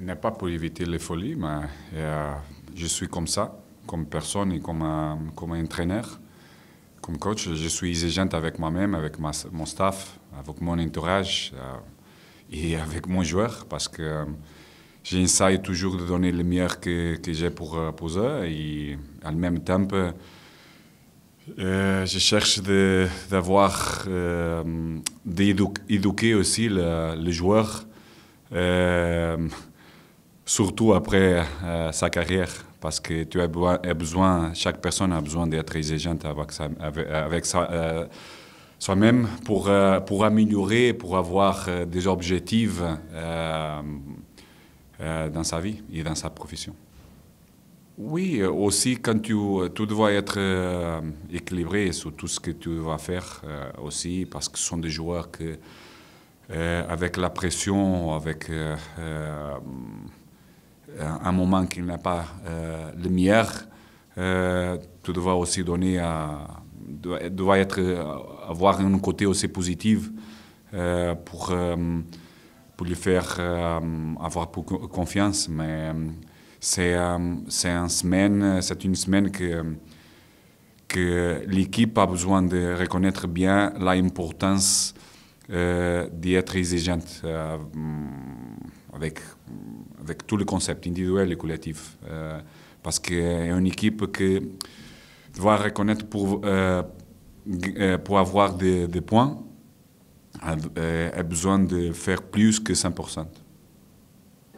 n'est pas pour éviter les folies, mais je suis comme ça, comme personne et comme un entraîneur, comme coach. Je suis exigeant avec moi-même, avec mon staff, avec mon entourage et avec mon joueur, parce que j'essaie toujours de donner le meilleur que j'ai pour eux et en même temps, je cherche d'éduquer aussi le joueur, surtout après sa carrière, parce que tu as besoin, chaque personne a besoin d'être exigeante avec soi-même pour améliorer, pour avoir des objectifs dans sa vie et dans sa profession. Oui, aussi quand tu dois être équilibré sur tout ce que tu vas faire aussi, parce que ce sont des joueurs que, avec la pression, avec un moment qui n'est pas le meilleur, tu dois aussi donner, avoir un côté aussi positif pour lui faire avoir confiance, mais c'est une semaine que l'équipe a besoin de reconnaître bien l'importance d'être exigeante avec tous les concepts individuels et collectifs. Parce qu'une équipe qui doit reconnaître pour avoir des points a besoin de faire plus que 100%.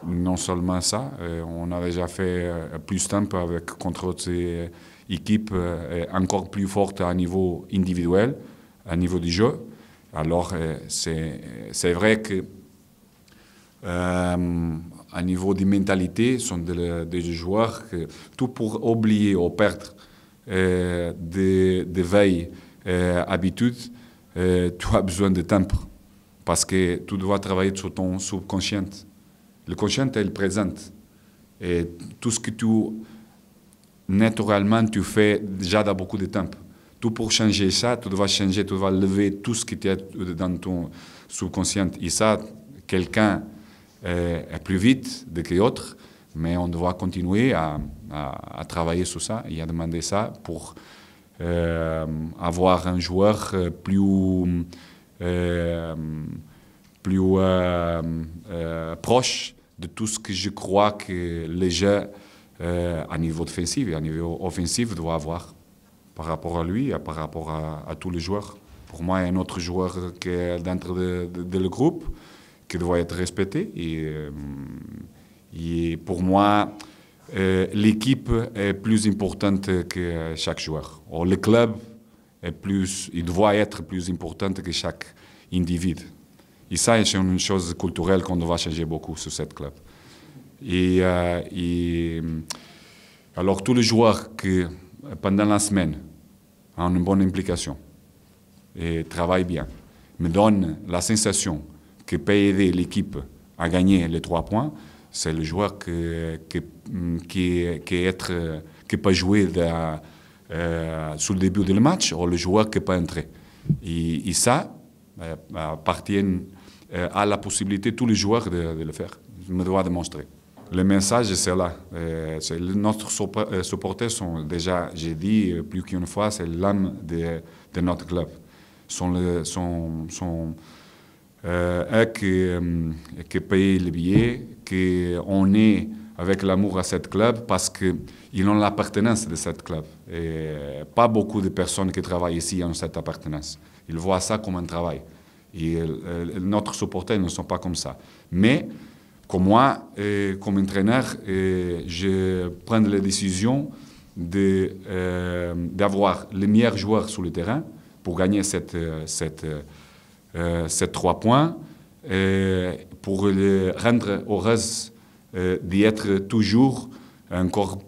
Non seulement ça, on a déjà fait plus de temps contre d'autres équipes encore plus fortes à niveau individuel, à niveau du jeu. Alors, c'est vrai que à niveau de mentalité, ce sont des joueurs que tout pour oublier ou perdre des veilles habitudes, tu as besoin de temps parce que tu dois travailler sur ton subconscient. Le conscient est le présent. Et tout ce que naturellement tu fais déjà dans beaucoup de temps. Tout pour changer ça, tu dois changer, tu dois lever tout ce qui est dans ton subconscient. Et ça, quelqu'un est plus vite que l'autre, mais on doit continuer à travailler sur ça et à demander ça pour avoir un joueur plus proche de tout ce que je crois que les jeux à niveau défensif et à niveau offensif doivent avoir par rapport à lui et par rapport à tous les joueurs. Pour moi, il y a un autre joueur qui est dentro de le groupe qui doit être respecté. Et pour moi, l'équipe est plus importante que chaque joueur. Ou le club il doit être plus important que chaque individu. Et ça, c'est une chose culturelle qu'on doit changer beaucoup sur ce club. Et alors, tous les joueurs qui, pendant la semaine, ont une bonne implication et travaillent bien, me donnent la sensation que peut aider l'équipe à gagner les 3 points, c'est le joueur qui peut jouer sur le début du match ou le joueur qui peut entrer. Et ça appartient à la possibilité de tous les joueurs de le faire. Je me dois démontrer. Le message, c'est là. Notre supporters sont déjà, j'ai dit plus qu'une fois, c'est l'âme de notre club. Eux qui payent les billets, qu'on est avec l'amour à ce club parce qu'ils ont l'appartenance de ce club. Et pas beaucoup de personnes qui travaillent ici ont cette appartenance. Ils voient ça comme un travail. Et notre supporters ne sont pas comme ça. Mais, comme moi, comme entraîneur, je prends la décision d'avoir les meilleurs joueurs sur le terrain pour gagner ces 3 points, pour les rendre heureux d'être toujours encore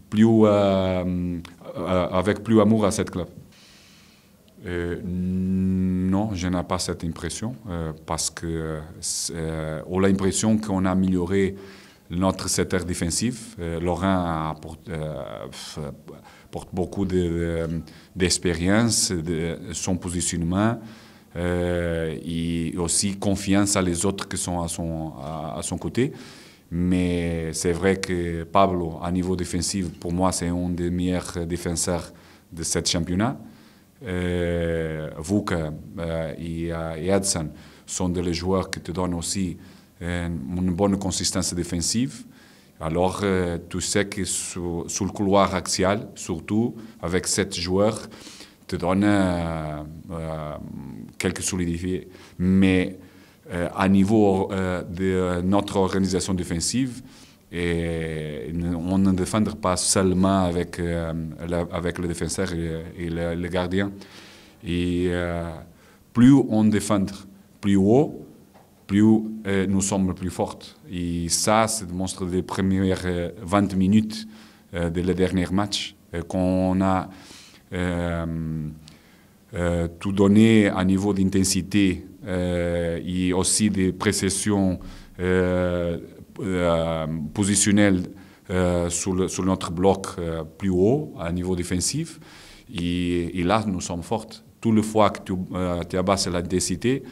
plus, avec plus amour à cette club. Non, je n'ai pas cette impression parce que on a l'impression qu'on a amélioré notre secteur défensif. Laurent porte beaucoup d'expérience, de son positionnement et aussi confiance à les autres qui sont à son côté. Mais c'est vrai que Pablo, à niveau défensif, pour moi, c'est un des meilleurs défenseurs de ce championnat. Vuka et Edson sont des joueurs qui te donnent aussi une bonne consistance défensive. Alors, tu sais que sur le couloir axial, surtout avec 7 joueurs, te donne quelques solidités. Mais à niveau de notre organisation défensive, on ne défend pas seulement avec le défenseur et le gardien. Et plus on défend plus haut, plus nous sommes plus forts. Et ça démontre les premières 20 minutes de le dernier match, qu'on a tout donné à niveau d'intensité et aussi de précision positionnelle sur notre bloc plus haut, à niveau défensif. Et là, nous sommes forts. Toutes les fois que tu abaisses la densité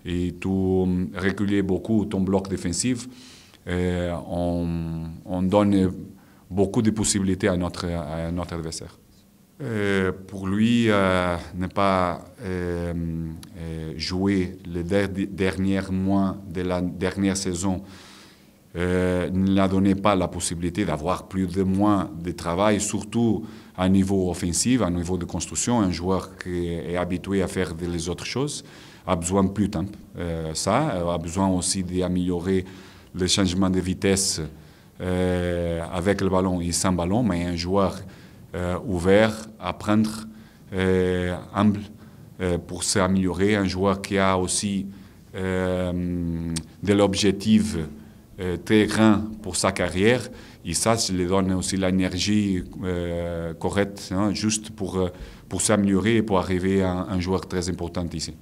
et tu recules beaucoup ton bloc défensif, on donne beaucoup de possibilités à notre adversaire. Pour lui, ne pas jouer les derniers mois de la dernière saison ne l'a donné pas la possibilité d'avoir plus de mois de travail, surtout à niveau offensif, à niveau de construction. Un joueur qui est habitué à faire les autres choses a besoin de plus de temps. Ça a besoin aussi d'améliorer le changement de vitesse avec le ballon et sans ballon, mais un joueur ouvert, apprendre, humble pour s'améliorer, un joueur qui a aussi de l'objectif très grand pour sa carrière, et ça lui donne aussi l'énergie correcte, hein, juste pour s'améliorer et pour arriver à un joueur très important ici.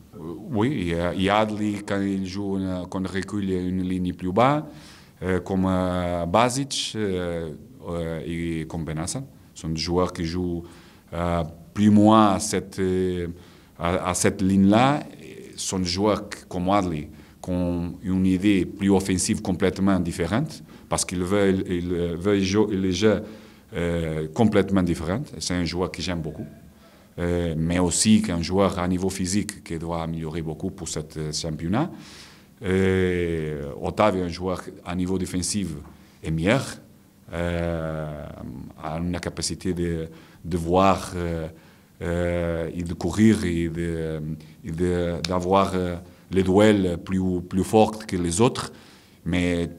Oui, il y a Adli quand il joue, quand il recule une ligne plus bas, comme Basic et comme Benassan. Ce sont des joueurs qui jouent plus ou moins à cette ligne-là. Ce sont des joueurs comme Adli, qui ont une idée plus offensive complètement différente, parce qu'ils veulent jouer les jeux complètement différents. C'est un joueur que j'aime beaucoup. Mais aussi qu'un joueur à niveau physique qui doit améliorer beaucoup pour ce championnat. Otavio, un joueur à niveau défensif, est meilleur, a une capacité de voir et de courir et d'avoir les duels plus forts que les autres, mais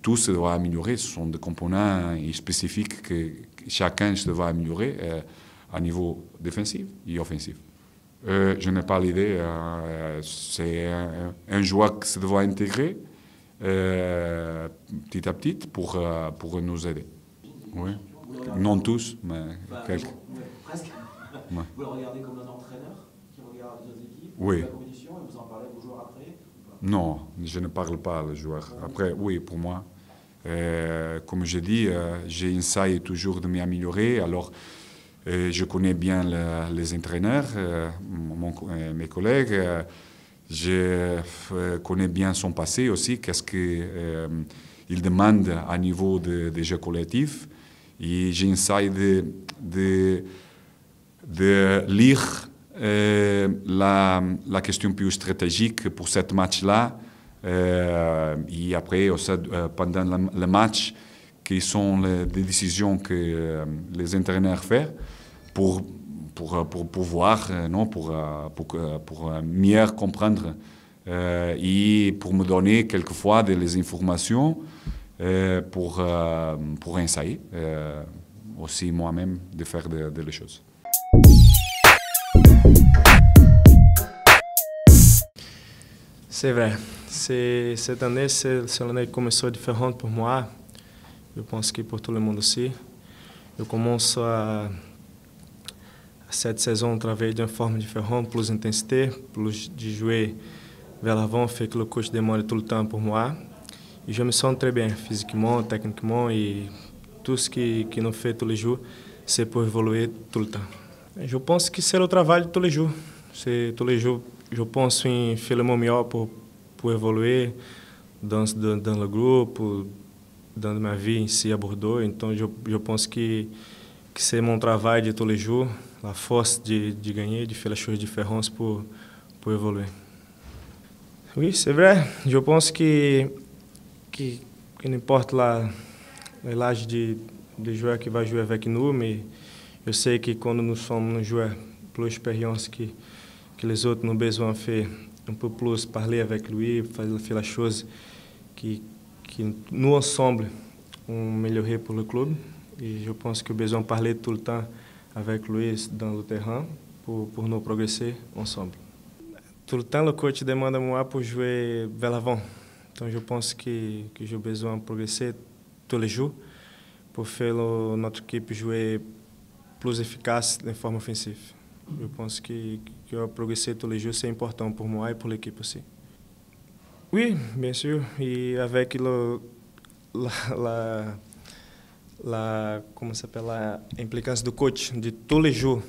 tout se doit améliorer. Ce sont des composants spécifiques que chacun se doit améliorer à niveau défensif et offensif. Je n'ai pas l'idée. C'est un joueur qui se doit intégrer petit à petit pour nous aider. Oui. Non tous, mais quelques. Presque. Ouais. Vous le regardez comme un entraîneur qui regarde les autres équipes, oui. la compétition, et vous en parlez aux joueurs après? Non, je ne parle pas aux joueurs. Après, oui, pour moi. Comme je dis, j'ai essayé toujours de m'améliorer. Alors, je connais bien les entraîneurs, mes collègues. Je connais bien son passé aussi, qu'est-ce qu'il demande à niveau des jeux collectifs. Et j'essaie de lire la question plus stratégique pour ce match-là. Et après, aussi, pendant le match, qui sont les décisions que les entraîneurs font pour pouvoir, non, pour mieux comprendre et pour me donner quelquefois des informations pour essayer aussi moi-même de faire des choses. C'est vrai. Cette année, c'est l'année qui commençait différente pour moi. Je pense que pour tout le monde aussi. Je commence cette saison a travailler d'une forme différente, plus d'intensité, plus de jouer vers l'avant, fait que le coach demande tout le temps pour moi. Et je me sens très bien, physiquement, techniquement, et tout ce que nous fait tous les jours, c'est pour évoluer tout le temps. Je pense que c'est le travail de tous les jours. Tous les jours, je pense en faire le mon meilleur pour évoluer dans le groupe, dans ma vie ici à Bordeaux. Então, je pense que c'est mon travail de tous les jours, la force de gagner, de faire les choses différentes pour évoluer. Oui, c'est vrai. Je pense que n'importe l'âge de joueur qui va jouer avec nous, mais je sais que quand nous sommes un joueur plus expérience que les autres, nous avons besoin de faire un peu plus, parler avec lui, faire les choses que nous ensemble on melhorer pour le club. Et je pense que besoin de parler tout le temps avec lui dans le terrain pour nous progresser ensemble. Tout le temps, le coach demande à moi pour jouer vers l'avant. Donc je pense que j'ai besoin de progresser tous les jours pour faire notre équipe jouer plus efficace de forma offensive. Je pense que progresser tous les jours, c'est important pour moi et pour l'équipe aussi. Oui, bien sûr. Et avec comment s'appelle, la implication du coach de tous les jours,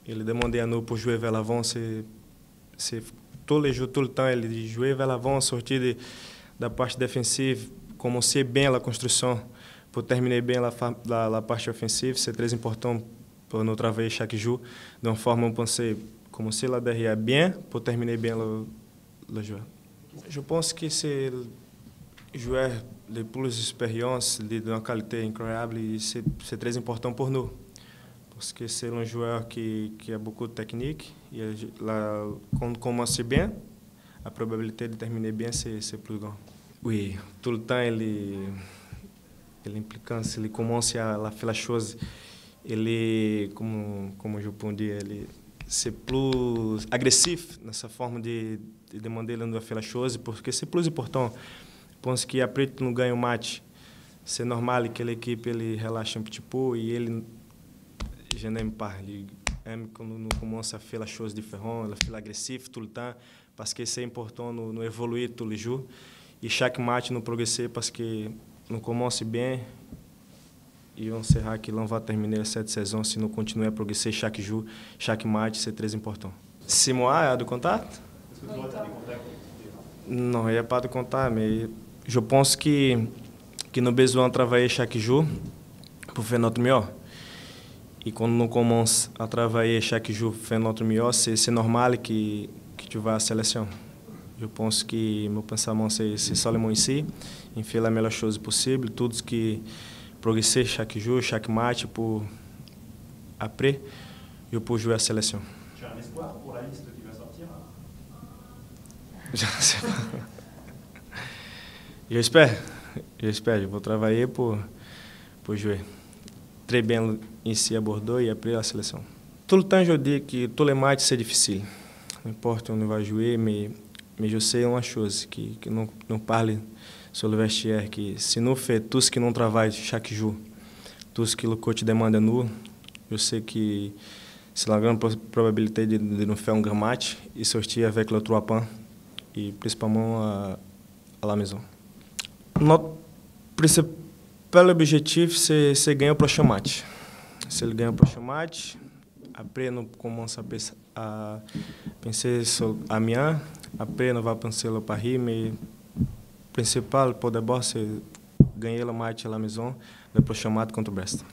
il demandait à nous pour jouer vers l'avant, c'est tous les jours, tout le temps, ele de jouer vers l'avant, sortir da parte defensiva, commencer bien la construction pour terminer bien la partie offensive, c'est très important pour nous travailler chaque jour, d'une forme on pense commencer là derrière bien pour terminer bien le jeu. Je pense que c'est jouer de plus d'expérience, d'une qualité incroyable, et c'est très important pour nous. Parce que c'est un joueur qui a beaucoup de technique, et quand on commence bien, la probabilité de terminer bien, c'est plus grande. Oui, tout le temps, ele impliquant, ele commence à faire la chose, ele, como je peux dire, c'est plus agressif dans sa forme de demander de faire la chose, porque c'est plus important. Je pense que après que nous gagnons o match, c'est normal que l'équipe ele relaxe un petit peu et ele, je n'aime pas, il aime quand nous commençons à faire la chose différente, à faire l'agressif tout le temps, parce que c'est important nous évoluer tous les jours et chaque match nous progresser parce que nous commençons bien et on saura que não vai terminer cette saison si nous continuons à progresser chaque jour, chaque match, c'est très important. C'est moi, de contact? Est-ce que toi, tu as des contacts? Non, il n'y a pas de contact, mais je pense que nous avons besoin de travailler chaque jour pour faire notre melhor. E quando nous commençons à travailler chaque jour pour faire notre melhor, c'est normal que tu vas à la sélection. Je pense que meu pensamento c'est seulement ici, em faire la melhor chose possible, tudo que progresser chaque jour, chaque match pour après, je peux jouer à la sélection. Tu as un espoir pour la liste qui va sortir? Je ne sais pas. J'espère, je vou travailler pour jouer très bien ici à Bordeaux et après la sélection. Tout le temps, je dis que tous les matchs, c'est difficile. Não importa onde vai jouer, mais je sais uma chose, que não parle sur le vestiaire, que se nous fait tout ce que nous travaillons chaque jour, tout ce que le coach demande à nous, je sais que c'est la grande probabilité de nous faire un grand match et sortir avec les 3 points, et principalement à la maison. Notre principal objectif, c'est gagner le prochain match. Se ele ganhar o próximo match, après nous commençons à penser sur Amiens, après nous va penser au Paris, mais le principal pour d'abord c'est gagner le match à la maison, le prochain match contre Brest.